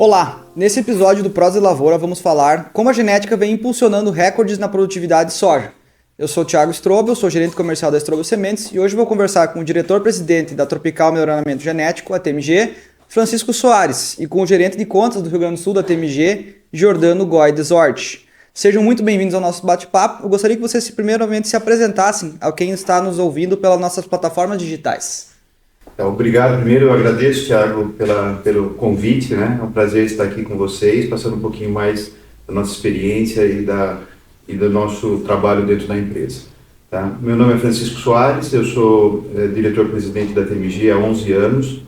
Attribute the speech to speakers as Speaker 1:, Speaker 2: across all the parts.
Speaker 1: Olá! Nesse episódio do Prosa e Lavoura vamos falar como a genética vem impulsionando recordes na produtividade de soja. Eu sou o Thiago Strobel, sou gerente comercial da Strobel Sementes e hoje vou conversar com o diretor-presidente da Tropical Melhoramento Genético, a TMG, Francisco Soares, e com o gerente de contas do Rio Grande do Sul da TMG, Jordano Goy Desorte. Sejam muito bem-vindos ao nosso bate-papo. Eu gostaria que vocês primeiramente se apresentassem a quem está nos ouvindo pelas nossas plataformas digitais.
Speaker 2: Obrigado. Primeiro, eu agradeço, Thiago, pelo convite, né? É um prazer estar aqui com vocês, passando um pouquinho mais da nossa experiência e do nosso trabalho dentro da empresa. Tá? Meu nome é Francisco Soares, eu sou diretor-presidente da TMG há 11 anos.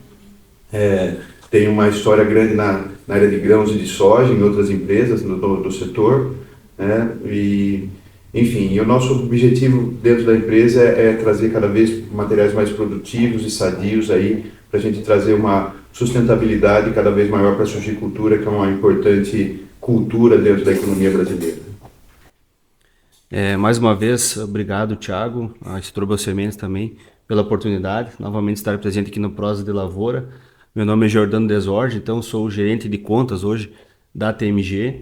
Speaker 2: Tenho uma história grande na área de grãos e de soja, em outras empresas do setor. Enfim, o nosso objetivo dentro da empresa é trazer cada vez materiais mais produtivos e sadios aí, para a gente trazer uma sustentabilidade cada vez maior para a sojicultura, que é uma importante cultura dentro da economia brasileira.
Speaker 3: Mais uma vez, obrigado, Thiago, a Strobel Sementes também, pela oportunidade, novamente estar presente aqui no Prosa de Lavoura. Meu nome é Jordano Desorte, então sou o gerente de contas hoje da TMG.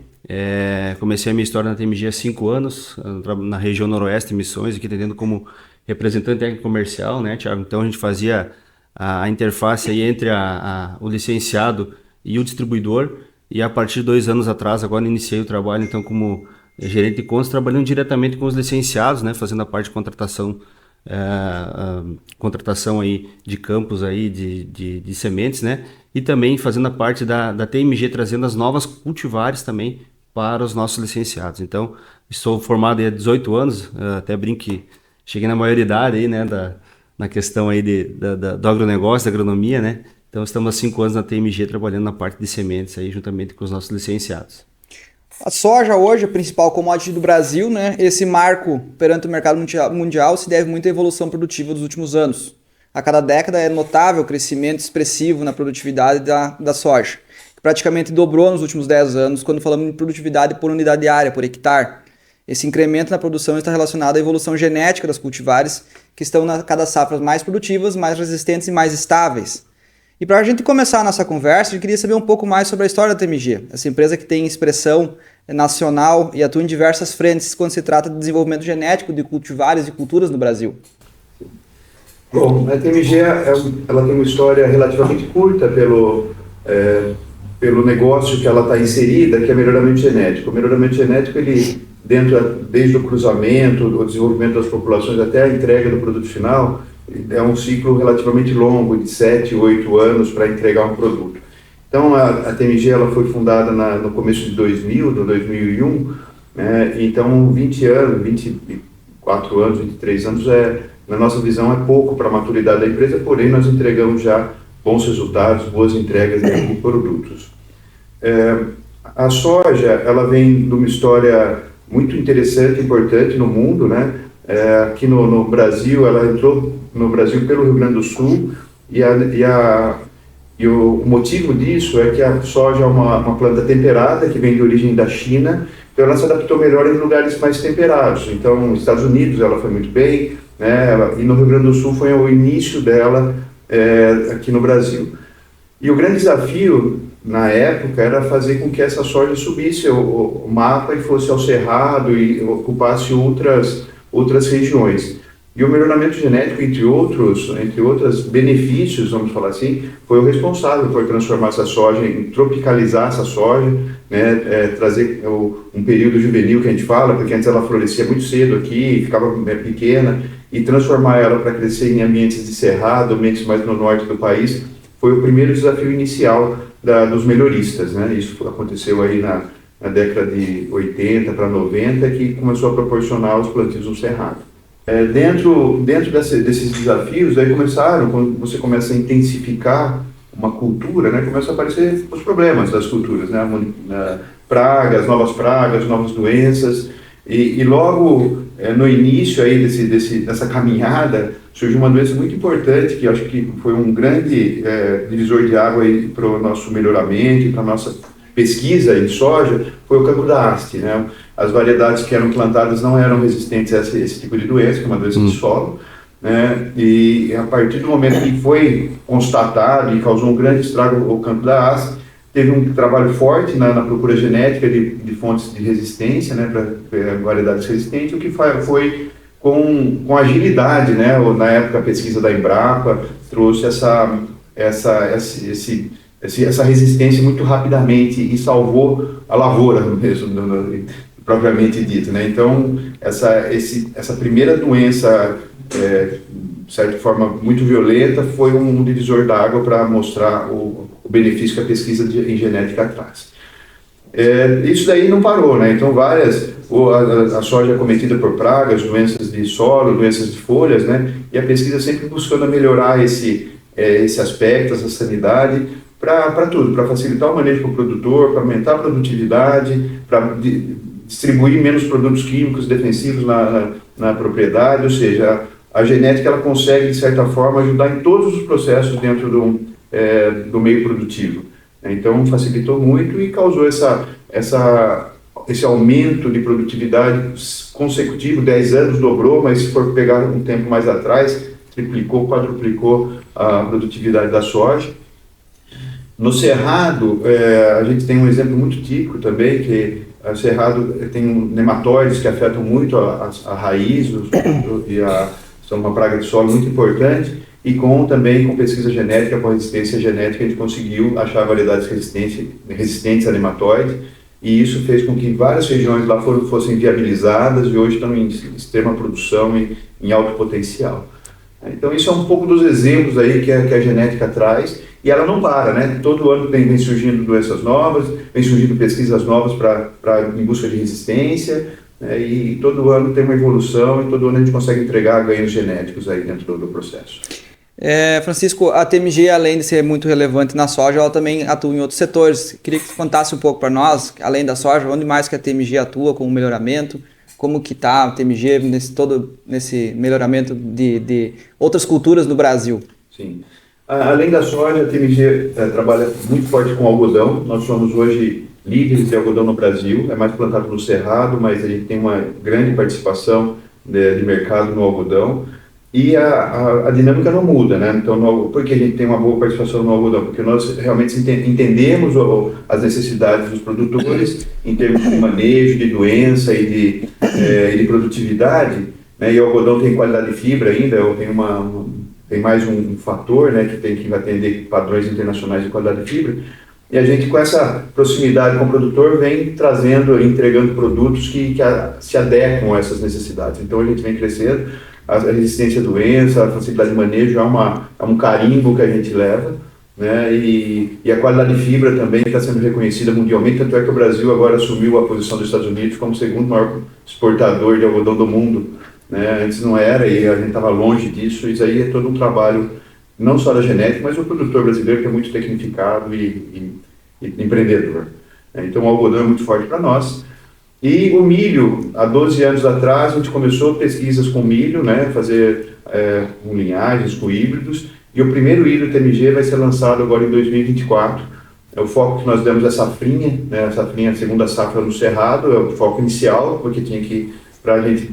Speaker 3: Comecei a minha história na TMG há 5 anos, na região noroeste, Missões, aqui atendendo como representante técnico comercial, né, Thiago? Então a gente fazia a interface aí entre o licenciado e o distribuidor, e a partir de 2 anos atrás, agora iniciei o trabalho então como gerente de contas, trabalhando diretamente com os licenciados, né, fazendo a parte de contratação aí de campos aí de sementes, né, e também fazendo a parte da TMG, trazendo as novas cultivares também para os nossos licenciados. Então, estou formado há 18 anos, até brinco que cheguei na maioridade aí, né, na questão aí do agronegócio, da agronomia, né. Então, estamos há 5 anos na TMG trabalhando na parte de sementes aí, juntamente com os nossos licenciados.
Speaker 1: A soja hoje é a principal commodity do Brasil, né? Esse marco perante o mercado mundial se deve muito à evolução produtiva dos últimos anos. A cada década é notável o crescimento expressivo na produtividade da soja, que praticamente dobrou nos últimos 10 anos quando falamos de produtividade por unidade área, por hectare. Esse incremento na produção está relacionado à evolução genética das cultivares, que estão a cada safra mais produtivas, mais resistentes e mais estáveis. E para a gente começar a nossa conversa, eu queria saber um pouco mais sobre a história da TMG, essa empresa que tem expressão nacional e atua em diversas frentes quando se trata de desenvolvimento genético de cultivares e culturas no Brasil.
Speaker 2: Bom, a TMG ela tem uma história relativamente curta pelo negócio que ela está inserida, que é melhoramento genético. O melhoramento genético, ele desde o cruzamento, o desenvolvimento das populações até a entrega do produto final, é um ciclo relativamente longo, de 7, 8 anos para entregar um produto. Então, a TMG ela foi fundada no começo de 2001, né? Então 20 anos, 24 anos, 23 anos, na nossa visão, é pouco para a maturidade da empresa, porém nós entregamos já bons resultados, boas entregas de produtos. A soja, ela vem de uma história muito interessante, importante no mundo, né? Aqui no Brasil, ela entrou no Brasil pelo Rio Grande do Sul, e o motivo disso é que a soja é uma planta temperada, que vem de origem da China, então ela se adaptou melhor em lugares mais temperados. Então, nos Estados Unidos ela foi muito bem, né? E no Rio Grande do Sul foi o início dela aqui no Brasil. E o grande desafio, na época, era fazer com que essa soja subisse o mapa e fosse ao cerrado e ocupasse outras regiões. E o melhoramento genético, entre outros benefícios, vamos falar assim, foi o responsável por transformar essa soja, tropicalizar essa soja, né, trazer um período juvenil que a gente fala, porque antes ela florescia muito cedo aqui, ficava pequena, e transformar ela para crescer em ambientes de cerrado, ambientes mais no norte do país, foi o primeiro desafio inicial dos melhoristas, né? Isso aconteceu aí na década de 80 para 90, que começou a proporcionar os plantios no cerrado. Dentro desses desafios, aí quando você começa a intensificar uma cultura, né, começam a aparecer os problemas das culturas, né, pragas, novas doenças, e logo no início aí dessa caminhada surgiu uma doença muito importante, que eu acho que foi um grande divisor de água para o nosso melhoramento e para a nossa pesquisa em soja, foi o cancro da haste, né? As variedades que eram plantadas não eram resistentes a esse tipo de doença, que é uma doença de solo, né? E a partir do momento que foi constatado e causou um grande estrago o cancro da haste, teve um trabalho forte na procura genética de fontes de resistência, né, para variedades resistentes, o que foi com agilidade, né, na época a pesquisa da Embrapa trouxe essa resistência muito rapidamente e salvou a lavoura mesmo, propriamente dito, né? Então essa primeira doença, de certa forma muito violenta, foi um divisor d'água para mostrar o benefício que a pesquisa em genética traz. Isso daí não parou, né? Então a soja é cometida por pragas, doenças de solo, doenças de folhas, né? E a pesquisa sempre buscando melhorar esse aspecto, essa sanidade, para tudo, para facilitar o manejo para o produtor, para aumentar a produtividade, para distribuir menos produtos químicos defensivos na propriedade, ou seja, a genética ela consegue, de certa forma, ajudar em todos os processos dentro do meio produtivo. Então, facilitou muito e causou esse aumento de produtividade consecutivo, 10 anos dobrou, mas se for pegar um tempo mais atrás, triplicou, quadruplicou a produtividade da soja. No Cerrado, a gente tem um exemplo muito típico também, que o Cerrado tem nematóides que afetam muito a raiz, são uma praga de solo muito importante, e também com pesquisa genética, com resistência genética, a gente conseguiu achar variedades resistentes a nematóide, e isso fez com que várias regiões lá fossem viabilizadas e hoje estão em extrema produção e em alto potencial. Então isso é um pouco dos exemplos aí que a genética traz, e ela não para, né? Todo ano vem surgindo doenças novas, vem surgindo pesquisas novas em busca de resistência, né? E todo ano tem uma evolução e todo ano a gente consegue entregar ganhos genéticos aí dentro do processo.
Speaker 1: Francisco, a TMG, além de ser muito relevante na soja, ela também atua em outros setores. Queria que você contasse um pouco para nós, além da soja, onde mais que a TMG atua com o melhoramento, como que está a TMG nesse melhoramento de outras culturas no Brasil.
Speaker 2: Sim. Além da soja, a TMG trabalha muito forte com algodão. Nós somos hoje líderes de algodão no Brasil, é mais plantado no Cerrado, mas a gente tem uma grande participação de mercado no algodão. E a dinâmica não muda, né? Então, por que a gente tem uma boa participação no algodão? Porque nós realmente entendemos as necessidades dos produtores em termos de manejo, de doença e de produtividade, né? E o algodão tem qualidade de fibra ainda, tem mais um fator, né, que tem que atender padrões internacionais de qualidade de fibra. E a gente, com essa proximidade com o produtor, vem entregando produtos que se adequam a essas necessidades. Então, a gente vem crescendo. A resistência à doença, a facilidade de manejo é um carimbo que a gente leva, né? E a qualidade de fibra também está sendo reconhecida mundialmente, tanto é que o Brasil agora assumiu a posição dos Estados Unidos como o segundo maior exportador de algodão do mundo, né? Antes não era e a gente estava longe disso. Isso aí é todo um trabalho, não só da genética, mas o produtor brasileiro que é muito tecnificado e empreendedor. Então o algodão é muito forte para nós. E o milho, há 12 anos atrás, a gente começou pesquisas com milho, né, fazer com linhagens, com híbridos, e o primeiro híbrido TMG vai ser lançado agora em 2024. É o foco que nós demos a safrinha, né, a safrinha, a segunda safra no Cerrado, é o foco inicial, porque tinha que, para a gente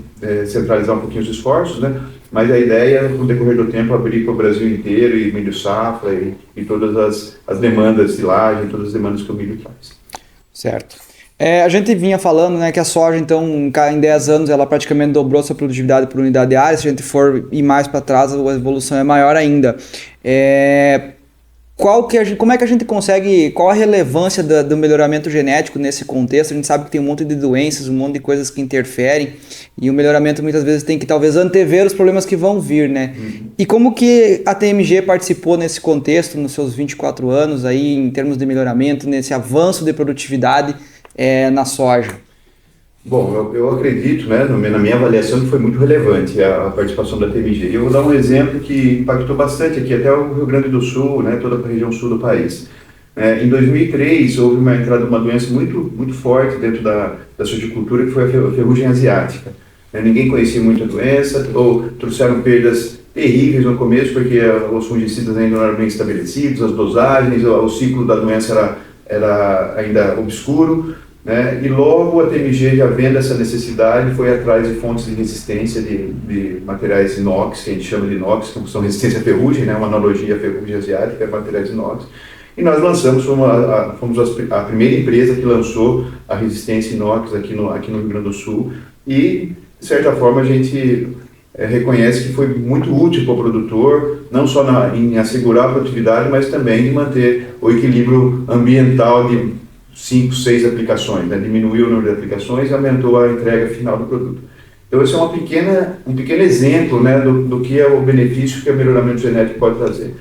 Speaker 2: centralizar um pouquinho os esforços, né, mas a ideia, no decorrer do tempo, abrir para o Brasil inteiro, e milho safra, e todas as demandas de silagem, todas as demandas que o milho traz.
Speaker 1: Certo. A gente vinha falando, né, que a soja, então, em 10 anos, ela praticamente dobrou sua produtividade por unidade de área. Se a gente for ir mais para trás, a evolução é maior ainda. Como é que a gente consegue, qual a relevância do melhoramento genético nesse contexto? A gente sabe que tem um monte de doenças, um monte de coisas que interferem, e o melhoramento muitas vezes tem que talvez antever os problemas que vão vir, né? E como que a TMG participou nesse contexto, nos seus 24 anos aí, em termos de melhoramento, nesse avanço de produtividade na soja?
Speaker 2: Bom, eu acredito, né, na minha avaliação, que foi muito relevante a participação da TMG. Eu vou dar um exemplo que impactou bastante aqui, até o Rio Grande do Sul, né, toda a região sul do país. Em 2003, houve uma entrada de uma doença muito, muito forte dentro da sojicultura, que foi a ferrugem asiática. Ninguém conhecia muito a doença, ou trouxeram perdas terríveis no começo, porque os fungicidas ainda não eram bem estabelecidos, as dosagens, o ciclo da doença era ainda obscuro, né? E logo a TMG, já vendo essa necessidade, foi atrás de fontes de resistência de materiais inox, que a gente chama de inox, que são resistência à ferrugem, né? Uma analogia à ferrugem asiática, materiais inox. E nós lançamos, fomos a primeira empresa que lançou a resistência inox aqui no Rio Grande do Sul, e, de certa forma, a gente reconhece que foi muito útil para o produtor, não só em assegurar a produtividade, mas também em manter o equilíbrio ambiental de 5, 6 aplicações, né? Diminuiu o número de aplicações e aumentou a entrega final do produto. Então, esse é um pequeno exemplo, né, do que é o benefício que o melhoramento genético pode trazer.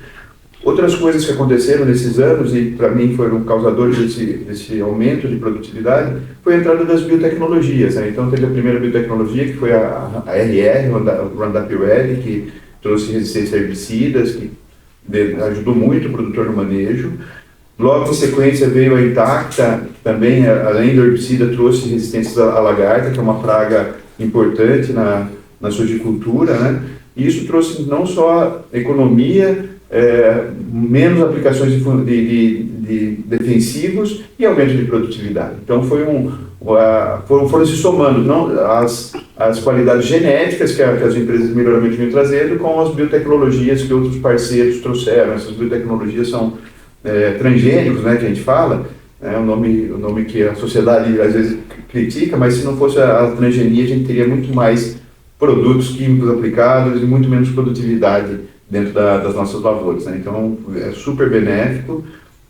Speaker 2: Outras coisas que aconteceram nesses anos, e para mim foram causadores desse aumento de produtividade, foi a entrada das biotecnologias, né? Então, teve a primeira biotecnologia, que foi a RR, o Roundup Ready, que trouxe resistência a herbicidas, que ajudou muito o produtor no manejo. Logo em sequência veio a Intacta, que também, além do herbicida, trouxe resistência à lagarta, que é uma praga importante na sojicultura, né? E isso trouxe não só economia, menos aplicações de defensivos e aumento de produtividade. Então foram se somando não, as qualidades genéticas que as empresas de melhoramento vinham trazendo com as biotecnologias que outros parceiros trouxeram. Essas biotecnologias são transgênicos, né, que a gente fala, o nome que a sociedade às vezes critica, mas se não fosse a transgenia, a gente teria muito mais produtos químicos aplicados e muito menos produtividade dentro das nossas lavouras, né? Então é super benéfico,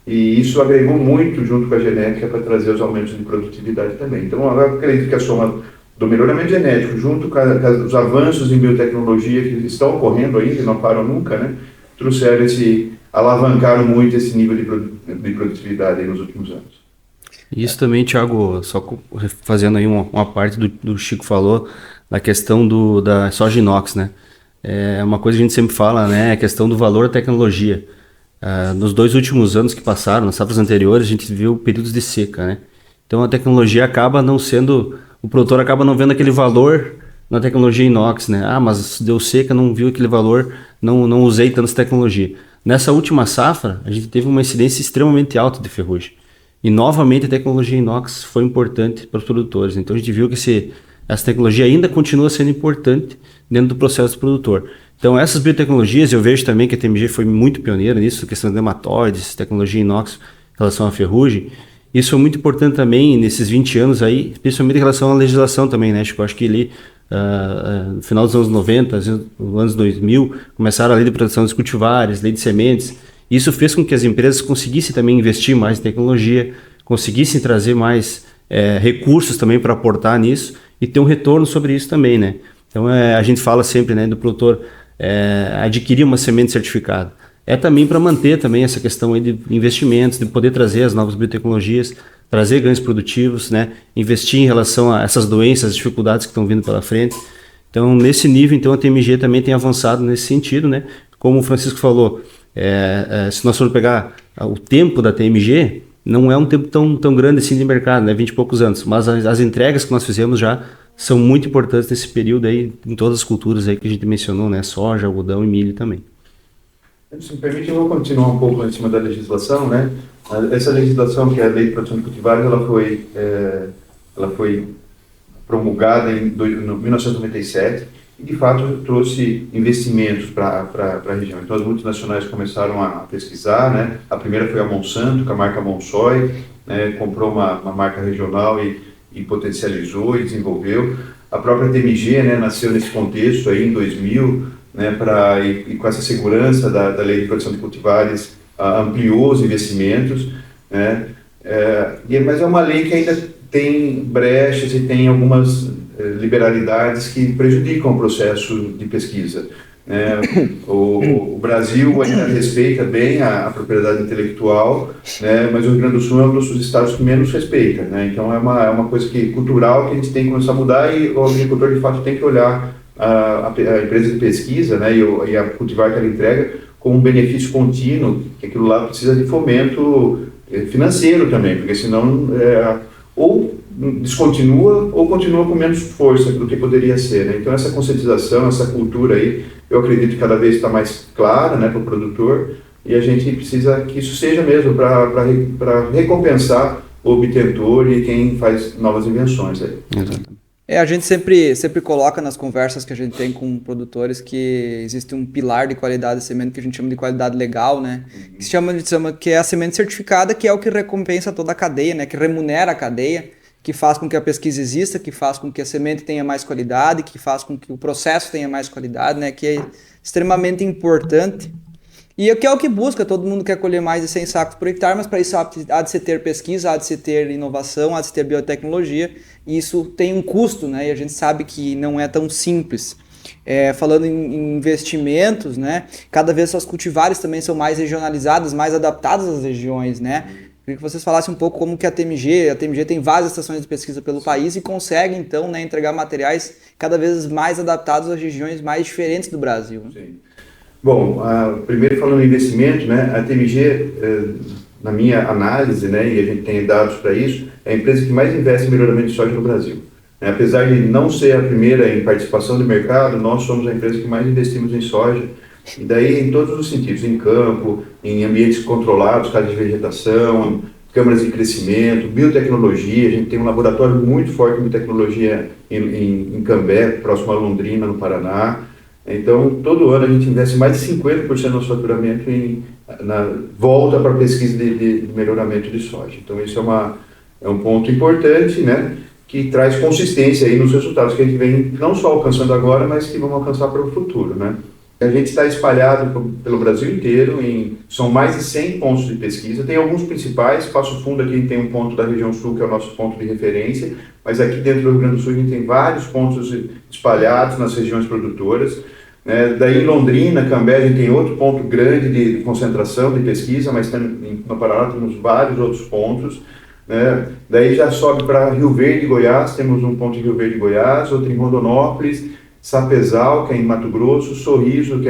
Speaker 2: e isso agregou muito junto com a genética para trazer os aumentos de produtividade também. Então eu acredito que a soma do melhoramento genético junto com os avanços em biotecnologia que estão ocorrendo ainda e não param nunca, né, trouxeram alavancaram muito esse nível de produtividade aí nos últimos anos.
Speaker 3: Isso também, Thiago, só fazendo aí uma parte do Chico falou, da questão da soja inox, né? É uma coisa que a gente sempre fala, né? É a questão do valor da tecnologia. Nos 2 últimos anos que passaram, nas safras anteriores, a gente viu períodos de seca, né? Então a tecnologia acaba não sendo... O produtor acaba não vendo aquele valor na tecnologia inox, né? Mas deu seca, não viu aquele valor, não usei tanta tecnologia. Nessa última safra, a gente teve uma incidência extremamente alta de ferrugem. E novamente a tecnologia inox foi importante para os produtores. Então a gente viu que essa tecnologia ainda continua sendo importante dentro do processo do produtor. Então essas biotecnologias, eu vejo também que a TMG foi muito pioneira nisso, questão de nematóides, tecnologia inox em relação à ferrugem. Isso é muito importante também nesses 20 anos aí, principalmente em relação à legislação também, né? Eu acho que ali, no final dos anos 90, nos anos 2000, começaram a lei de proteção dos cultivares, lei de sementes. Isso fez com que as empresas conseguissem também investir mais em tecnologia, conseguissem trazer mais recursos também para aportar nisso e ter um retorno sobre isso também, né? Então a gente fala sempre, né, do produtor adquirir uma semente certificada. Também para manter também essa questão aí de investimentos, de poder trazer as novas biotecnologias, trazer ganhos produtivos, né, investir em relação a essas doenças, as dificuldades que estão vindo pela frente. Então nesse nível, então, a TMG também tem avançado nesse sentido, né? Como o Francisco falou, se nós formos pegar o tempo da TMG, não é um tempo tão grande assim de mercado, né? 20 e poucos anos, mas as entregas que nós fizemos já são muito importantes nesse período aí, em todas as culturas aí que a gente mencionou, né? Soja, algodão e milho também.
Speaker 2: Se me permite, eu vou continuar um pouco em cima da legislação, né? Essa legislação, que é a Lei de Proteção de Cultivares, ela foi promulgada em 1997 e, de fato, trouxe investimentos para a região. Então, as multinacionais começaram a pesquisar, né? A primeira foi a Monsanto, com a marca Monsoy, né? Comprou uma marca regional e potencializou e desenvolveu. A própria TMG, né, nasceu nesse contexto aí em 2000, né, e com essa segurança da Lei de Proteção de Cultivares, ampliou os investimentos, né, mas é uma lei que ainda tem brechas e tem algumas liberalidades que prejudicam o processo de pesquisa. O Brasil ainda respeita bem a propriedade intelectual, né, mas o Rio Grande do Sul é um dos estados que menos respeita, né, então é uma coisa cultural que a gente tem que começar a mudar, e o agricultor de fato tem que olhar a empresa de pesquisa, né, e a cultivar que ela entrega como um benefício contínuo, que aquilo lá precisa de fomento financeiro também, porque senão ou descontinua ou continua com menos força do que poderia ser, né? Então essa conscientização, essa cultura aí, eu acredito que cada vez está mais clara, né, para o produtor, e a gente precisa que isso seja mesmo para recompensar o obtentor e quem faz novas invenções aí.
Speaker 3: Exato.
Speaker 1: A gente sempre coloca nas conversas que a gente tem com produtores que existe um pilar de qualidade de semente que a gente chama de qualidade legal, né? Que chama que é a semente certificada, que é o que recompensa toda a cadeia, né? Que remunera a cadeia, que faz com que a pesquisa exista, que faz com que a semente tenha mais qualidade, que faz com que o processo tenha mais qualidade, né? Que é extremamente importante. E que é o que busca, todo mundo quer colher mais de 100 sacos por hectare, mas para isso há de se ter pesquisa, há de se ter inovação, há de se ter biotecnologia, e isso tem um custo, né? E a gente sabe que não é tão simples. Falando em investimentos, né? Cada vez as cultivares também são mais regionalizadas, mais adaptadas às regiões, né? Queria que vocês falassem um pouco como que a TMG tem várias estações de pesquisa pelo país e consegue, então, né, entregar materiais cada vez mais adaptados às regiões mais diferentes do Brasil. Né?
Speaker 2: Sim. Bom, primeiro falando em investimento, né, a TMG, na minha análise, né, e a gente tem dados para isso, é a empresa que mais investe em melhoramento de soja no Brasil. Apesar de não ser a primeira em participação de mercado, nós somos a empresa que mais investimos em soja, e daí em todos os sentidos, em campo, em ambientes controlados, casas de vegetação, câmaras de crescimento, biotecnologia. A gente tem um laboratório muito forte de biotecnologia em Cambé, próximo a Londrina, no Paraná. Então, todo ano a gente investe mais de 50% do nosso faturamento na volta para a pesquisa de melhoramento de soja. Então, isso é um ponto importante, né, que traz consistência aí nos resultados que a gente vem não só alcançando agora, mas que vamos alcançar para o futuro, né. A gente está espalhado pelo Brasil inteiro, são mais de 100 pontos de pesquisa, tem alguns principais. Passo Fundo aqui tem um ponto da região sul, que é o nosso ponto de referência, mas aqui dentro do Rio Grande do Sul a gente tem vários pontos espalhados nas regiões produtoras. Daí em Londrina, Cambé, a gente tem outro ponto grande de concentração de pesquisa, mas no Paraná temos vários outros pontos. Daí já sobe para Rio Verde, Goiás, temos um ponto em Rio Verde, Goiás, outro em Rondonópolis, Sapezal, que é em Mato Grosso, Sorriso, que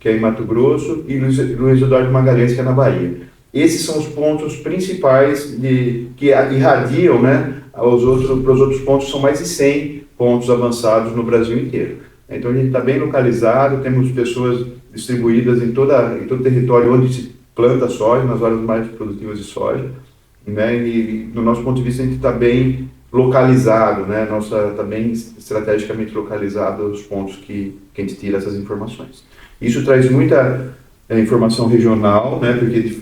Speaker 2: é em Mato Grosso, e Luiz Eduardo Magalhães, que é na Bahia. Esses são os pontos principais que irradiam, né, para os outros pontos. São mais de 100 pontos avançados no Brasil inteiro. Então a gente está bem localizado, temos pessoas distribuídas em todo o território onde se planta soja, nas áreas mais produtivas de soja, né? E do nosso ponto de vista a gente está bem localizado, né? Está bem estrategicamente localizado os pontos que a gente tira essas informações. Isso traz muita informação regional, né? Porque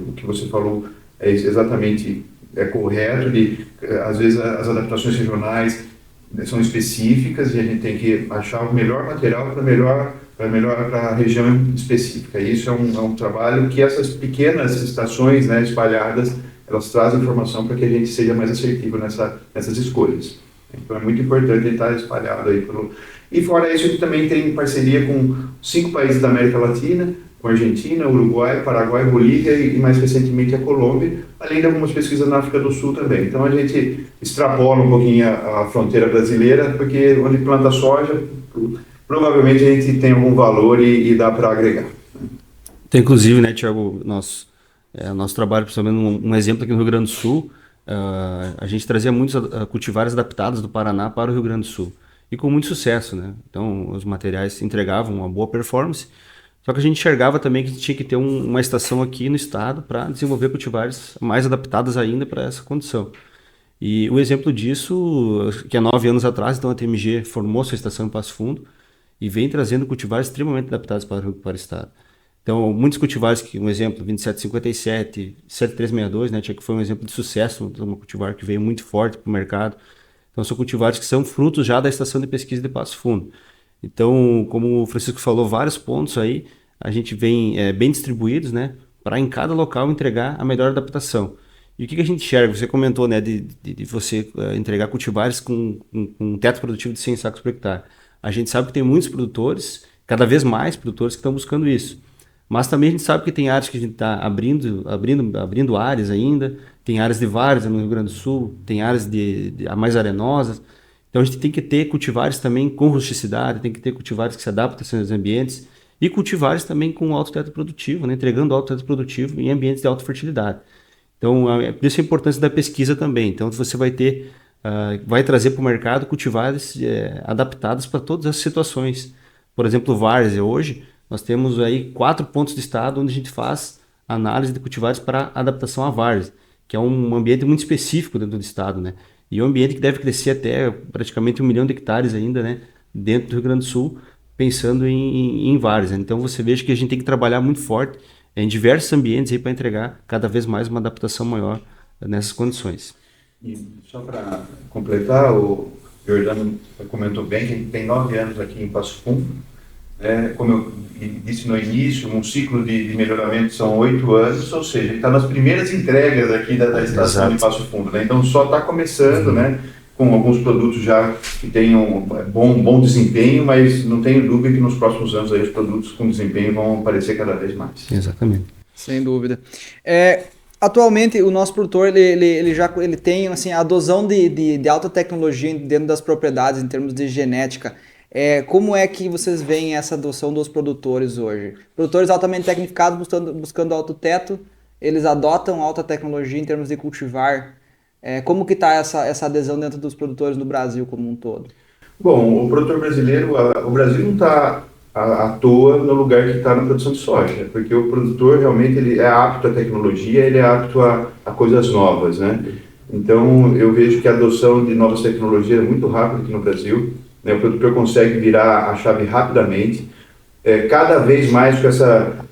Speaker 2: o que você falou é exatamente correto, às vezes as adaptações regionais são específicas e a gente tem que achar o melhor material para a região específica. E isso é um trabalho que essas pequenas estações, né, espalhadas, elas trazem informação para que a gente seja mais assertivo nessas escolhas. Então é muito importante ele estar espalhado aí E fora isso, a gente também tem parceria com 5 países da América Latina, com Argentina, Uruguai, Paraguai, Bolívia e mais recentemente a Colômbia, além de algumas pesquisas na África do Sul também. Então a gente extrapola um pouquinho a fronteira brasileira, porque onde planta soja, provavelmente a gente tem algum valor e dá para agregar.
Speaker 3: Tem, inclusive, né, Thiago, nosso trabalho, principalmente um exemplo aqui no Rio Grande do Sul, a gente trazia muitos cultivares adaptados do Paraná para o Rio Grande do Sul, e com muito sucesso, né? Então os materiais entregavam uma boa performance. Só que a gente enxergava também que a gente tinha que ter uma estação aqui no estado para desenvolver cultivares mais adaptadas ainda para essa condição. E o exemplo disso, que há 9 anos atrás, então a TMG formou sua estação em Passo Fundo e vem trazendo cultivares extremamente adaptados para o estado. Então, muitos cultivares, um exemplo, 2757, 7362, né, que foi um exemplo de sucesso, uma cultivar que veio muito forte para o mercado. Então, são cultivares que são frutos já da estação de pesquisa de Passo Fundo. Então, como o Francisco falou, vários pontos aí, a gente vem bem distribuídos, né, para em cada local entregar a melhor adaptação. E o que a gente enxerga? Você comentou, né, de você entregar cultivares com um teto produtivo de 100 sacos por hectare. A gente sabe que tem muitos produtores, cada vez mais produtores que estão buscando isso. Mas também a gente sabe que tem áreas que a gente está abrindo áreas ainda, tem áreas de várzea no Rio Grande do Sul, tem áreas mais arenosas. Então a gente tem que ter cultivares também com rusticidade, tem que ter cultivares que se adaptam a esses ambientes e cultivares também com alto teto produtivo, né, entregando alto teto produtivo em ambientes de alta fertilidade. Então, por isso a importância da pesquisa também. Então, você vai trazer para o mercado cultivares adaptados para todas as situações. Por exemplo, várzea. Hoje, nós temos aí 4 pontos de estado onde a gente faz análise de cultivares para adaptação à várzea, que é um ambiente muito específico dentro do estado, né? E é um ambiente que deve crescer até praticamente 1 milhão de hectares ainda, né, dentro do Rio Grande do Sul, pensando em vários, né? Então você veja que a gente tem que trabalhar muito forte em diversos ambientes para entregar cada vez mais uma adaptação maior nessas condições.
Speaker 2: E só para completar, o Giordano comentou bem que a gente tem 9 anos aqui em Passo Fundo. Como eu disse no início, um ciclo de melhoramento são 8 anos, ou seja, ele está nas primeiras entregas aqui da estação de Passo Fundo, né? Então só está começando, né, com alguns produtos já que têm um bom desempenho, mas não tenho dúvida que nos próximos anos aí os produtos com desempenho vão aparecer cada vez mais.
Speaker 3: Exatamente.
Speaker 1: Sem dúvida. Atualmente, o nosso produtor ele tem assim, a adesão de alta tecnologia dentro das propriedades em termos de genética. Como é que vocês veem essa adoção dos produtores hoje? Produtores altamente tecnificados buscando alto teto, eles adotam alta tecnologia em termos de cultivar. Como que está essa adesão dentro dos produtores no Brasil como um todo?
Speaker 2: Bom, o produtor brasileiro, o Brasil não está à toa no lugar que está na produção de soja, porque o produtor realmente ele é apto à tecnologia, ele é apto a coisas novas, né? Então, eu vejo que a adoção de novas tecnologias é muito rápida aqui no Brasil, né? O produtor consegue virar a chave rapidamente, cada vez mais com essa,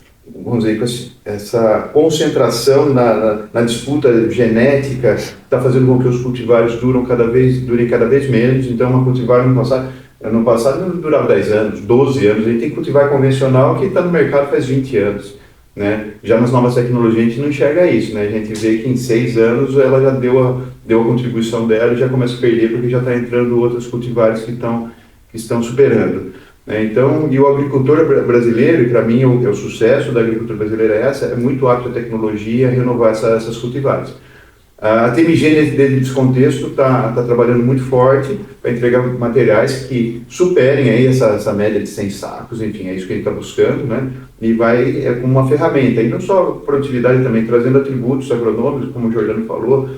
Speaker 2: vamos dizer, com essa concentração na disputa genética, está fazendo com que os cultivares durem cada vez menos. Então, uma cultivar no passado não durava 10 anos, 12 anos. A gente tem cultivar convencional que está no mercado faz 20 anos. Né? Já nas novas tecnologias a gente não enxerga isso, né? A gente vê que em 6 anos ela já deu a contribuição dela e já começa a perder porque já está entrando outros cultivares que estão superando. Né? Então, e o agricultor brasileiro, e para mim o sucesso da agricultura brasileira é muito apto à tecnologia, a renovar essas cultivares. A TMG, nesse contexto, está trabalhando muito forte para entregar materiais que superem aí essa média de 100 sacos, enfim, é isso que a gente está buscando, né? E vai como uma ferramenta, e não só produtividade também, trazendo atributos agronômicos, como o Giordano falou,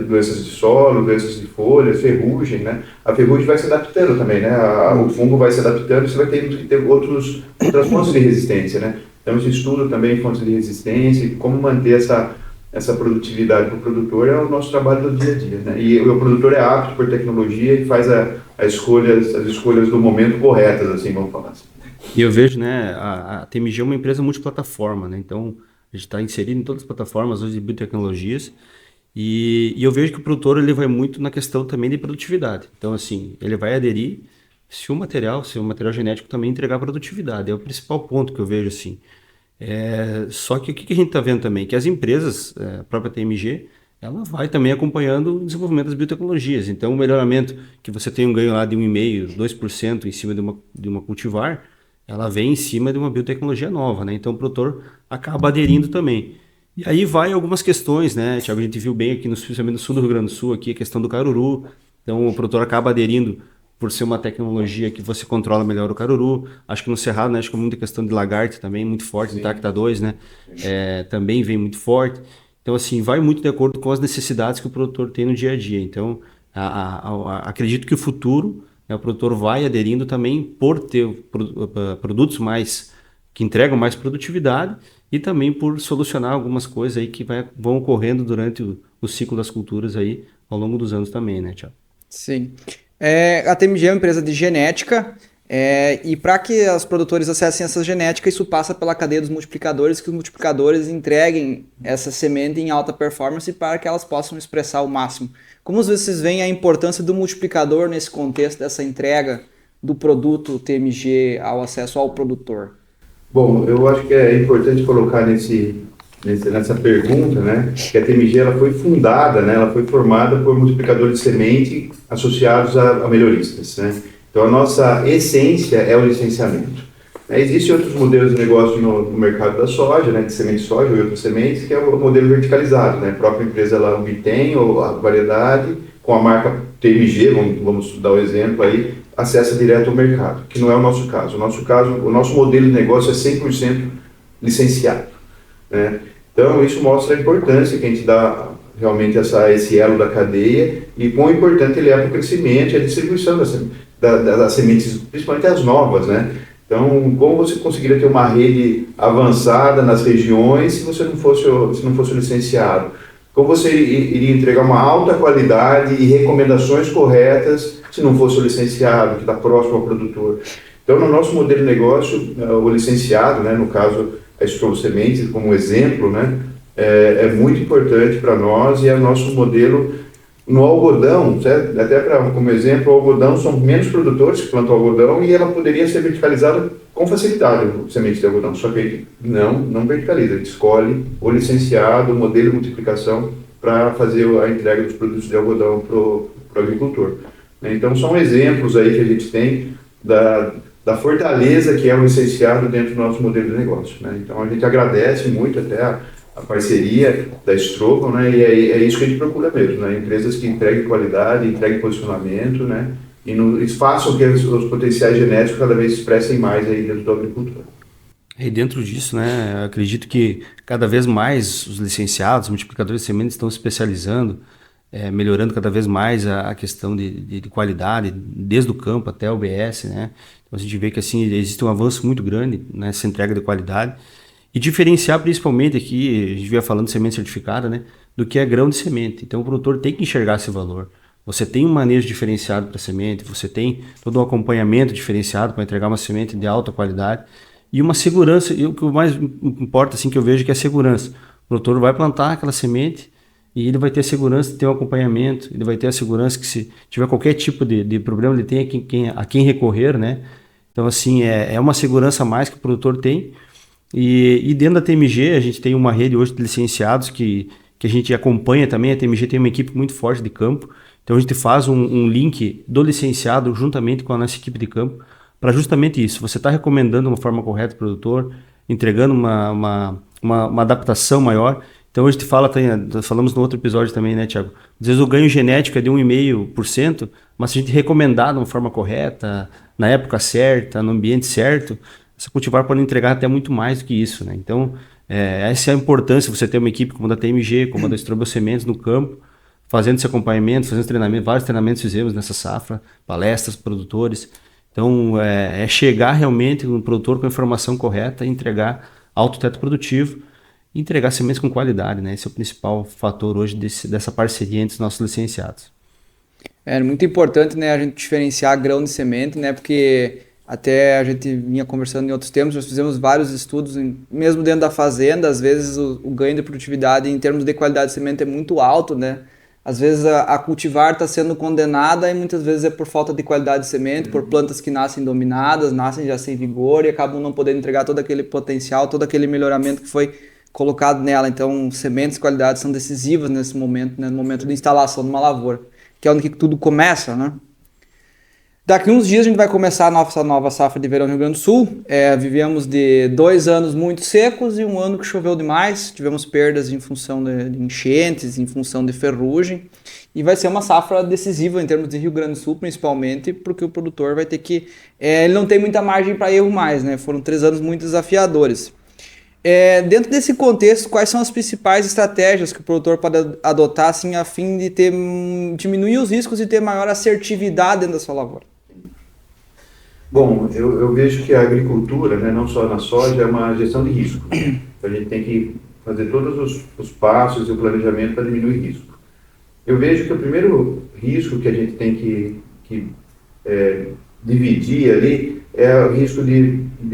Speaker 2: doenças de solo, doenças de folha, ferrugem, né? A ferrugem vai se adaptando também, né? O fungo vai se adaptando, você vai ter outras fontes de resistência, né? Então, esse estudo também, fontes de resistência, como manter essa produtividade para o produtor é o nosso trabalho do dia a dia, né? E o produtor é apto por tecnologia e faz as escolhas do momento corretas, assim, vamos falar assim.
Speaker 3: E eu vejo, né, a TMG é uma empresa multiplataforma, né? Então, a gente está inserido em todas as plataformas hoje de biotecnologias e eu vejo que o produtor ele vai muito na questão também de produtividade. Então, assim, ele vai aderir se o material genético também entregar produtividade. É o principal ponto que eu vejo, assim. Só que o que a gente está vendo também? Que as empresas, a própria TMG, ela vai também acompanhando o desenvolvimento das biotecnologias. Então, o melhoramento que você tem um ganho lá de 1,5%, 2% em cima de uma cultivar, ela vem em cima de uma biotecnologia nova, né? Então, o produtor acaba aderindo também. E aí vai algumas questões, né, Thiago? A gente viu bem aqui, especialmente no sul do Rio Grande do Sul, aqui a questão do caruru. Então, o produtor acaba aderindo por ser uma tecnologia que você controla melhor o caruru. Acho que no Cerrado, né, acho que muita questão de lagarto também, muito forte, no Intacta 2, né, também vem muito forte. Então, assim, vai muito de acordo com as necessidades que o produtor tem no dia a dia. Então, acredito que o futuro, né, o produtor vai aderindo também por ter produtos que entregam mais produtividade e também por solucionar algumas coisas aí que vão ocorrendo durante o ciclo das culturas aí ao longo dos anos também, né, Thiago?
Speaker 1: Sim. A TMG é uma empresa de genética e para que os produtores acessem essa genética, isso passa pela cadeia dos multiplicadores, que os multiplicadores entreguem essa semente em alta performance para que elas possam expressar o máximo. Como vocês veem a importância do multiplicador nesse contexto dessa entrega do produto TMG ao acesso ao produtor?
Speaker 2: Bom, eu acho que é importante colocar nessa pergunta, né, que a TMG ela foi fundada, né, ela foi formada por multiplicadores de semente associados a melhoristas, né? Então a nossa essência é o licenciamento. Existem outros modelos de negócio no mercado da soja, né, de semente de soja e outras sementes, que é o modelo verticalizado, né? A própria empresa ela obtém a variedade com a marca TMG, vamos dar o exemplo aí, acessa direto ao mercado, que não é o nosso caso. O nosso modelo de negócio é 100% licenciado, né? Então, isso mostra a importância que a gente dá realmente esse elo da cadeia e quão importante ele é para o crescimento e a distribuição das sementes, principalmente as novas, né? Então, como você conseguiria ter uma rede avançada nas regiões se não fosse licenciado? como você iria entregar uma alta qualidade e recomendações corretas se não fosse o licenciado, que está próximo ao produtor? Então, no nosso modelo de negócio, o licenciado, né, no caso, a Strobo Sementes, como exemplo, né, é muito importante para nós e é o nosso modelo no algodão, certo? Até como exemplo, o algodão são menos produtores que plantam algodão e ela poderia ser verticalizada com facilidade, semente de algodão, só que não verticaliza, a gente escolhe o licenciado, o modelo de multiplicação para fazer a entrega dos produtos de algodão para o agricultor. Então, são exemplos aí que a gente tem da fortaleza que é o licenciado dentro do nosso modelo de negócio, né? Então, a gente agradece muito até a parceria da Strobo, né? E é isso que a gente procura mesmo, né? Empresas que entreguem qualidade, entreguem posicionamento, né? E façam que os potenciais genéticos cada vez se expressem mais aí dentro do agricultor.
Speaker 3: E dentro disso, né, acredito que cada vez mais os licenciados, multiplicadores de sementes estão se especializando, melhorando cada vez mais a questão de qualidade, desde o campo até o BS, né? Então a gente vê que assim existe um avanço muito grande nessa entrega de qualidade e diferenciar principalmente aqui, a gente vinha falando de semente certificada, né, do que é grão de semente. Então o produtor tem que enxergar esse valor. Você tem um manejo diferenciado para a semente, você tem todo um acompanhamento diferenciado para entregar uma semente de alta qualidade e uma segurança, e o que mais importa assim, que eu vejo que é a segurança. O produtor vai plantar aquela semente e ele vai ter a segurança de ter um acompanhamento, ele vai ter a segurança que se tiver qualquer tipo de problema, ele tem a quem recorrer, né? Então assim, é uma segurança a mais que o produtor tem. E dentro da TMG a gente tem uma rede hoje de licenciados que a gente acompanha também. A TMG tem uma equipe muito forte de campo. Então a gente faz um link do licenciado juntamente com a nossa equipe de campo para justamente isso. Você está recomendando uma forma correta para o produtor, entregando uma adaptação maior. Então a gente falamos no outro episódio também, né, Thiago? Às vezes o ganho genético é de 1,5%, mas se a gente recomendar de uma forma correta, na época certa, no ambiente certo, essa cultivar pode entregar até muito mais do que isso, né? Então essa é a importância de você ter uma equipe como a da TMG, como a da Strobo Sementes no campo, fazendo esse acompanhamento, fazendo treinamento, vários treinamentos fizemos nessa safra, palestras, produtores. Então, é chegar realmente no produtor com a informação correta e entregar alto teto produtivo e entregar sementes com qualidade, né? Esse é o principal fator hoje dessa parceria entre os nossos licenciados.
Speaker 1: É muito importante, né, a gente diferenciar grão de semente, né? Porque até a gente vinha conversando em outros tempos, nós fizemos vários estudos, mesmo dentro da fazenda, às vezes o ganho de produtividade em termos de qualidade de semente é muito alto, né? Às vezes a cultivar está sendo condenada e muitas vezes é por falta de qualidade de semente, por plantas que nascem dominadas, nascem já sem vigor e acabam não podendo entregar todo aquele potencial, todo aquele melhoramento que foi colocado nela. Então, sementes e qualidade são decisivas nesse momento, né, no momento de instalação de uma lavoura, que é onde tudo começa, né? Daqui uns dias a gente vai começar a nossa nova safra de verão no Rio Grande do Sul. Vivemos de 2 anos muito secos e um ano que choveu demais. Tivemos perdas em função de enchentes, em função de ferrugem. E vai ser uma safra decisiva em termos de Rio Grande do Sul, principalmente, porque o produtor vai ter que... ele não tem muita margem para erro mais, né? Foram 3 anos muito desafiadores. Dentro desse contexto, quais são as principais estratégias que o produtor pode adotar assim, a fim de diminuir os riscos e ter maior assertividade dentro da sua lavoura?
Speaker 2: Bom, eu vejo que a agricultura, né, não só na soja, é uma gestão de risco. Então, a gente tem que fazer todos os passos e o planejamento para diminuir risco. Eu vejo que o primeiro risco que a gente tem que dividir ali é o risco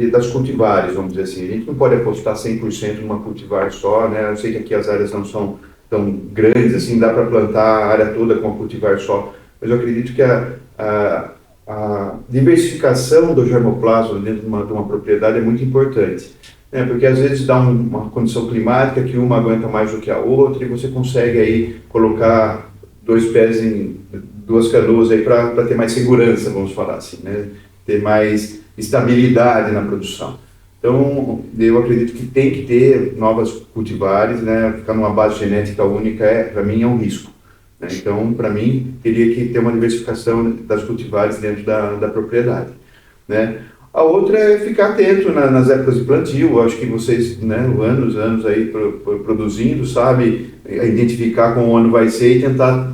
Speaker 2: das cultivares, vamos dizer assim. A gente não pode apostar 100% numa cultivar só, né? Eu sei que aqui as áreas não são tão grandes assim, dá para plantar a área toda com uma cultivar só, mas eu acredito que a diversificação do germoplasma dentro de uma propriedade é muito importante, né? Porque às vezes dá uma condição climática que uma aguenta mais do que a outra e você consegue aí colocar 2 pés em 2 canoas aí para ter mais segurança, vamos falar assim, né? Ter mais estabilidade na produção. Então, eu acredito que tem que ter novas cultivares, né? Ficar numa base genética única, para mim, é um risco. Então, para mim, teria que ter uma diversificação das cultivares dentro da propriedade, né? A outra é ficar atento nas épocas de plantio. Eu acho que vocês, né, anos aí produzindo, sabe, identificar como o ano vai ser e tentar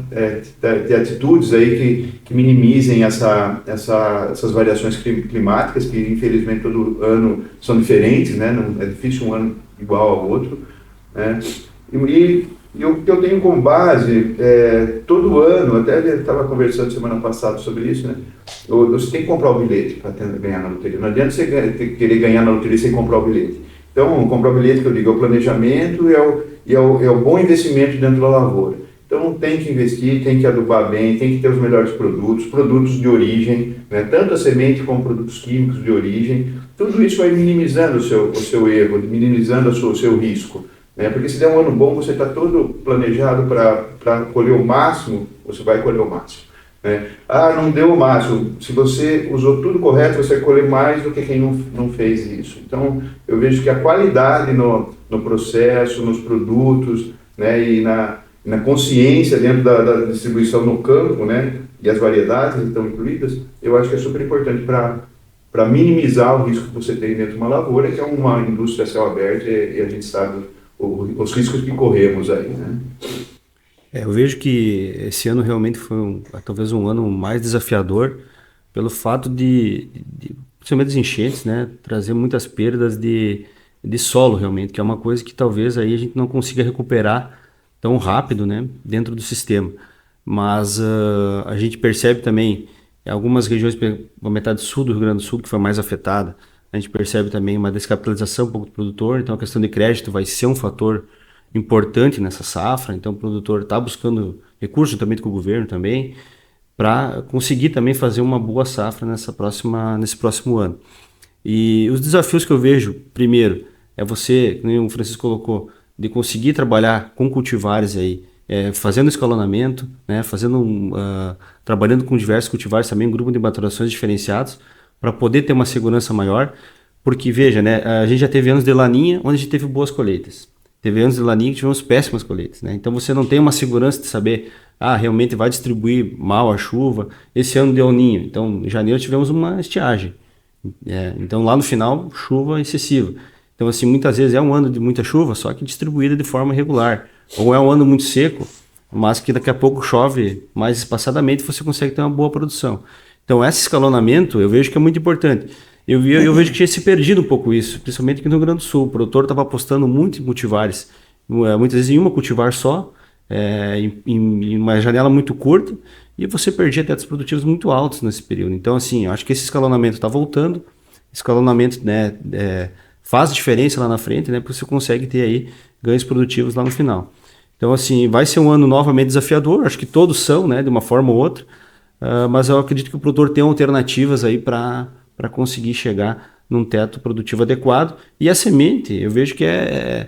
Speaker 2: ter atitudes aí que minimizem essas variações climáticas, que infelizmente todo ano são diferentes, né? Não, é difícil um ano igual ao outro, né? E E o que eu tenho como base, todo ano, até eu estava conversando semana passada sobre isso, né? Você tem que comprar o bilhete para ganhar na loteria. Não adianta você querer ganhar na loteria sem comprar o bilhete. Então, comprar o bilhete, que eu digo, é o planejamento e é o bom investimento dentro da lavoura. Então, tem que investir, tem que adubar bem, tem que ter os melhores produtos de origem, né? Tanto a semente como produtos químicos de origem. Tudo isso vai minimizando o seu erro, minimizando o seu risco. Né? Porque se der um ano bom, você está todo planejado para colher o máximo, você vai colher o máximo. Né? Ah, não deu o máximo. Se você usou tudo correto, você vai colher mais do que quem não fez isso. Então, eu vejo que a qualidade no processo, nos produtos, né? E na consciência dentro da distribuição no campo, né? E as variedades que estão incluídas, eu acho que é super importante para minimizar o risco que você tem dentro de uma lavoura, que é uma indústria a céu aberto, e a gente sabe os riscos que corremos aí, né?
Speaker 3: Eu vejo que esse ano realmente foi talvez um ano mais desafiador pelo fato principalmente das enchentes, né, trazer muitas perdas de solo realmente, que é uma coisa que talvez aí a gente não consiga recuperar tão rápido, né, dentro do sistema. Mas a gente percebe também em algumas regiões, a metade sul do Rio Grande do Sul, que foi mais afetada, a gente percebe também uma descapitalização um pouco do produtor, então a questão de crédito vai ser um fator importante nessa safra, então o produtor está buscando recursos juntamente com o governo também, para conseguir também fazer uma boa safra nesse próximo ano. E os desafios que eu vejo, primeiro, é você, como o Francisco colocou, de conseguir trabalhar com cultivares aí, fazendo escalonamento, né, trabalhando com diversos cultivares também, um grupo de maturações diferenciados, para poder ter uma segurança maior, porque veja, né, a gente já teve anos de laninha onde a gente teve boas colheitas. Teve anos de laninha que tivemos péssimas colheitas, né? Então você não tem uma segurança de saber, realmente vai distribuir mal a chuva. Esse ano deu ninho, então em janeiro tivemos uma estiagem. Então lá no final, chuva excessiva. Então assim, muitas vezes é um ano de muita chuva, só que distribuída de forma irregular. Ou é um ano muito seco, mas que daqui a pouco chove mais espaçadamente e você consegue ter uma boa produção. Então esse escalonamento eu vejo que é muito importante. Eu vejo que tinha se perdido um pouco isso, principalmente aqui no Rio Grande do Sul. O produtor estava apostando muito em cultivares, muitas vezes em uma cultivar só, em uma janela muito curta, e você perdia tetos produtivos muito altos nesse período. Então, assim, eu acho que esse escalonamento está voltando. Escalonamento, né, faz diferença lá na frente, né, porque você consegue ter aí ganhos produtivos lá no final. Então, assim, vai ser um ano novamente desafiador, acho que todos são, né, de uma forma ou outra, mas eu acredito que o produtor tem alternativas aí para conseguir chegar num teto produtivo adequado. E a semente, eu vejo que é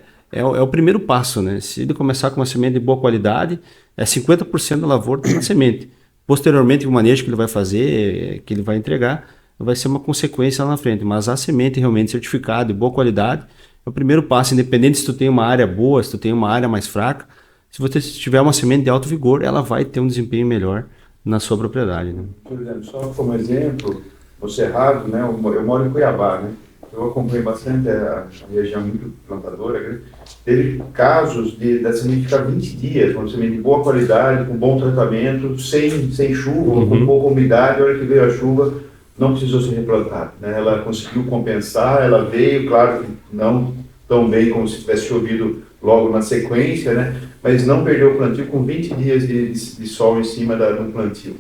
Speaker 3: o primeiro passo, né? Se ele começar com uma semente de boa qualidade, 50% da lavoura está na semente. Posteriormente, o manejo que ele vai fazer, que ele vai entregar, vai ser uma consequência lá na frente. Mas a semente realmente certificada, de boa qualidade, é o primeiro passo, independente se tu tem uma área boa, se tu tem uma área mais fraca. Se você tiver uma semente de alto vigor, ela vai ter um desempenho melhor na sua propriedade, né?
Speaker 2: Por exemplo, só como exemplo, no Cerrado, né, eu moro em Cuiabá, né, eu acompanhei bastante a região muito plantadora, né, teve casos da semente ficar 20 dias, uma semente de boa qualidade, com bom tratamento, sem chuva, com pouca umidade, a hora que veio a chuva, não precisou ser replantada, né, ela conseguiu compensar, ela veio, claro que não tão bem como se tivesse chovido logo na sequência, né, mas não perdeu o plantio com 20 dias de sol em cima do plantio.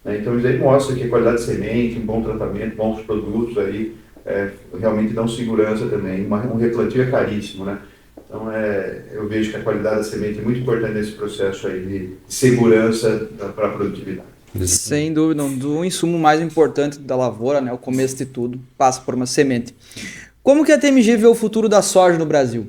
Speaker 2: Então isso aí mostra que a qualidade de semente, um bom tratamento, bons produtos aí, realmente dão segurança também. Um replantio é caríssimo, né? Então eu vejo que a qualidade da semente é muito importante nesse processo aí de segurança para a produtividade.
Speaker 1: Sem dúvida, um insumo mais importante da lavoura, né, o começo de tudo, passa por uma semente. Como que a TMG vê o futuro da soja no Brasil?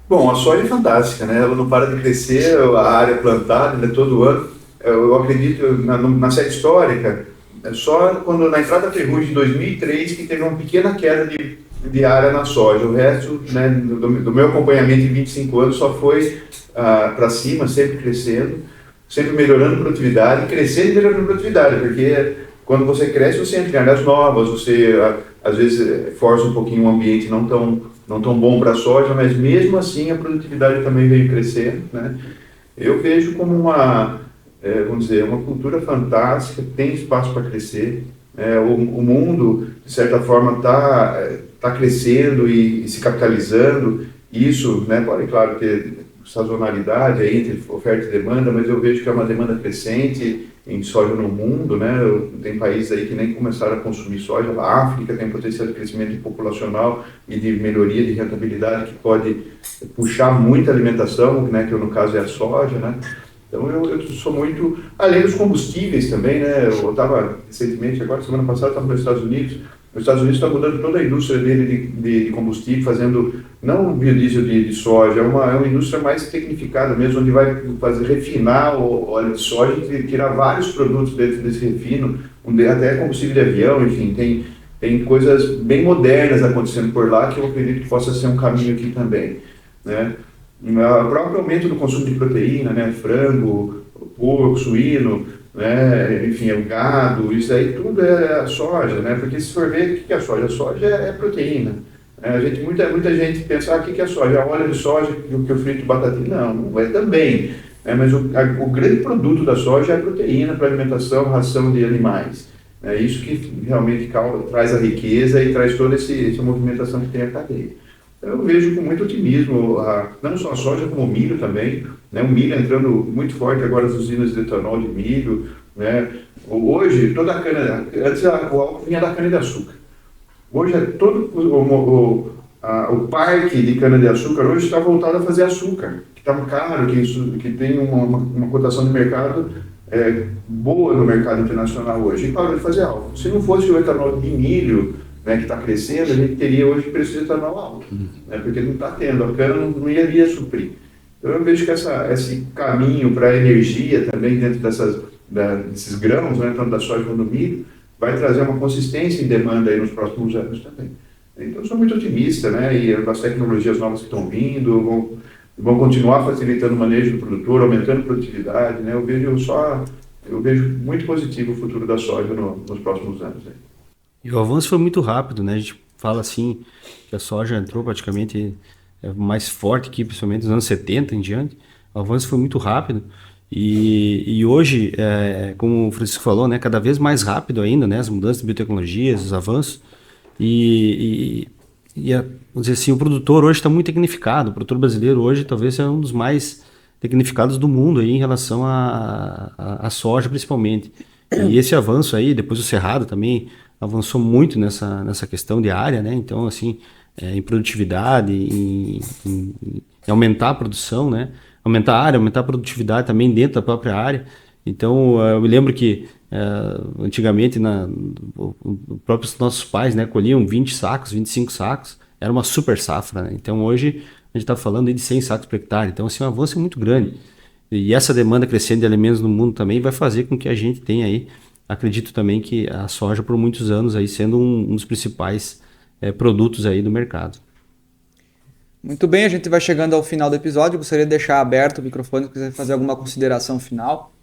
Speaker 2: Bom, a soja é fantástica, né? Ela não para de crescer, a área plantada, né, todo ano. Eu acredito na série histórica, só quando na entrada da ferrugem de 2003 que teve uma pequena queda de área na soja. O resto, né, do meu acompanhamento em 25 anos só foi para cima, sempre crescendo, sempre melhorando produtividade, crescendo e melhorando produtividade, porque quando você cresce, você entra em áreas novas, você às vezes força um pouquinho um ambiente não tão bom para a soja, mas mesmo assim a produtividade também veio crescendo, né? Eu vejo como vamos dizer, uma cultura fantástica, tem espaço para crescer. O mundo, de certa forma, está crescendo e se capitalizando. Isso, né, pode, claro, ter sazonalidade aí entre oferta e demanda, mas eu vejo que é uma demanda crescente em soja no mundo, né? Tem países aí que nem começaram a consumir soja, a África tem potencial de crescimento populacional e de melhoria de rentabilidade que pode puxar muita alimentação, né? Que no caso é a soja, né? Então eu sou muito, além dos combustíveis também, né? Eu estava recentemente, agora semana passada, estava nos Estados Unidos. Os Estados Unidos está mudando toda a indústria dele de combustível, fazendo não biodiesel de soja, é uma indústria mais tecnificada mesmo, onde vai refinar o óleo de soja e tirar vários produtos dentro desse refino, até combustível de avião, enfim, tem coisas bem modernas acontecendo por lá que eu acredito que possa ser um caminho aqui também, né? O próprio aumento do consumo de proteína, né? Frango, porco, suíno, né? Enfim, o gado, isso aí tudo é a soja, né? Porque se for ver, o que é a soja? A soja é proteína. Muita gente pensa, o que é a soja? É óleo de soja que eu frito batatinha. Não é também. Mas o grande produto da soja é a proteína para alimentação, ração de animais. É isso que realmente traz a riqueza e traz toda essa movimentação que tem a cadeia. Eu vejo com muito otimismo, não só a soja, como o milho também, né? O milho entrando muito forte agora, as usinas de etanol de milho, né? Hoje, toda a cana, antes o álcool vinha da cana-de-açúcar. Hoje, todo o parque de cana-de-açúcar hoje está voltado a fazer açúcar, que está caro, que tem uma cotação de mercado boa no mercado internacional hoje, e parou de fazer álcool. Se não fosse o etanol de milho, né, que está crescendo, a gente teria hoje preço de etanol alto, né, porque não está tendo, a cana não iria suprir. Então eu vejo que esse caminho para a energia também dentro desses grãos, né, tanto da soja quanto do milho, vai trazer uma consistência em demanda aí nos próximos anos também. Então eu sou muito otimista, né, e as tecnologias novas que estão vindo vão continuar facilitando o manejo do produtor, aumentando a produtividade, né, eu vejo muito positivo o futuro da soja nos próximos anos. Né.
Speaker 3: E o avanço foi muito rápido, né? A gente fala assim que a soja entrou praticamente mais forte que principalmente nos anos 70 em diante. O avanço foi muito rápido e hoje, como o Francisco falou, né? Cada vez mais rápido ainda, né? As mudanças de biotecnologias, os avanços vamos dizer assim, o produtor hoje está muito tecnificado. O produtor brasileiro hoje talvez seja um dos mais tecnificados do mundo aí em relação à soja principalmente. E esse avanço aí, depois o Cerrado também avançou muito nessa questão de área, né? Então, assim, em produtividade, em aumentar a produção, né? Aumentar a área, aumentar a produtividade também dentro da própria área. Então, eu me lembro que antigamente os próprios nossos pais, né, colhiam 20 sacos, 25 sacos, era uma super safra, né? Então, hoje a gente está falando aí de 100 sacos por hectare. Então, assim, um avanço muito grande. E essa demanda crescente de alimentos no mundo também vai fazer com que a gente tenha aí, acredito também que a soja por muitos anos aí sendo um dos principais produtos aí do mercado.
Speaker 1: Muito bem, a gente vai chegando ao final do episódio. Gostaria de deixar aberto o microfone se quiser fazer alguma consideração final.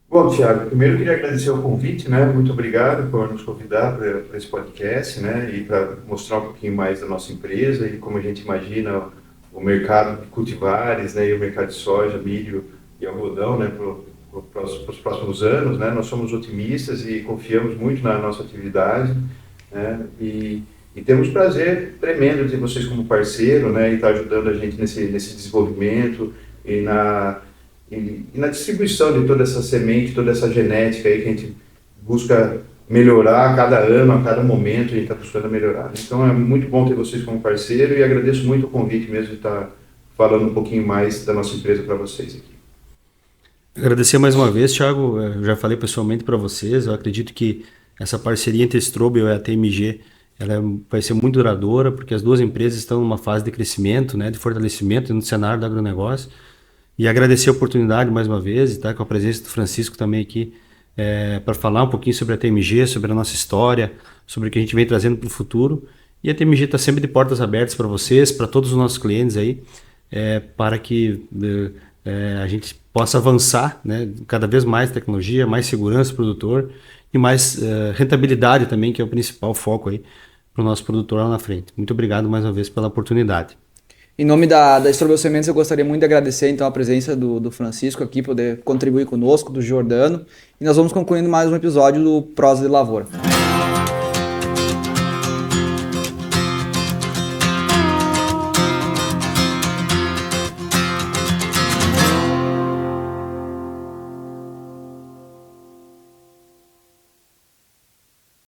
Speaker 2: Bom, Thiago, primeiro eu queria agradecer o convite, né? Muito obrigado por nos convidar para esse podcast, né? E para mostrar um pouquinho mais da nossa empresa e como a gente imagina o mercado de cultivares, né? E o mercado de soja, milho e algodão, né? Para os próximos anos, né? Nós somos otimistas e confiamos muito na nossa atividade, né? E temos prazer tremendo de ter vocês como parceiro, né? E estar ajudando a gente nesse desenvolvimento e na distribuição de toda essa semente, toda essa genética aí que a gente busca melhorar a cada ano, a cada momento, a gente está buscando melhorar. Então é muito bom ter vocês como parceiro e agradeço muito o convite mesmo de estar falando um pouquinho mais da nossa empresa para vocês aqui.
Speaker 3: Agradecer mais uma vez, Thiago. Eu já falei pessoalmente para vocês, eu acredito que essa parceria entre a Strobel e a TMG ela vai ser muito duradoura, porque as duas empresas estão numa fase de crescimento, né, de fortalecimento no cenário do agronegócio. E agradecer a oportunidade mais uma vez, estar com a presença do Francisco também aqui, para falar um pouquinho sobre a TMG, sobre a nossa história, sobre o que a gente vem trazendo para o futuro. E a TMG está sempre de portas abertas para vocês, para todos os nossos clientes aí, para que a gente possa avançar, né, cada vez mais tecnologia, mais segurança para o produtor e mais rentabilidade também, que é o principal foco aí para o nosso produtor lá na frente. Muito obrigado mais uma vez pela oportunidade.
Speaker 1: Em nome da Strobel Sementes, eu gostaria muito de agradecer então a presença do Francisco aqui, poder contribuir conosco, do Giordano. E nós vamos concluindo mais um episódio do Prosa de Lavoura.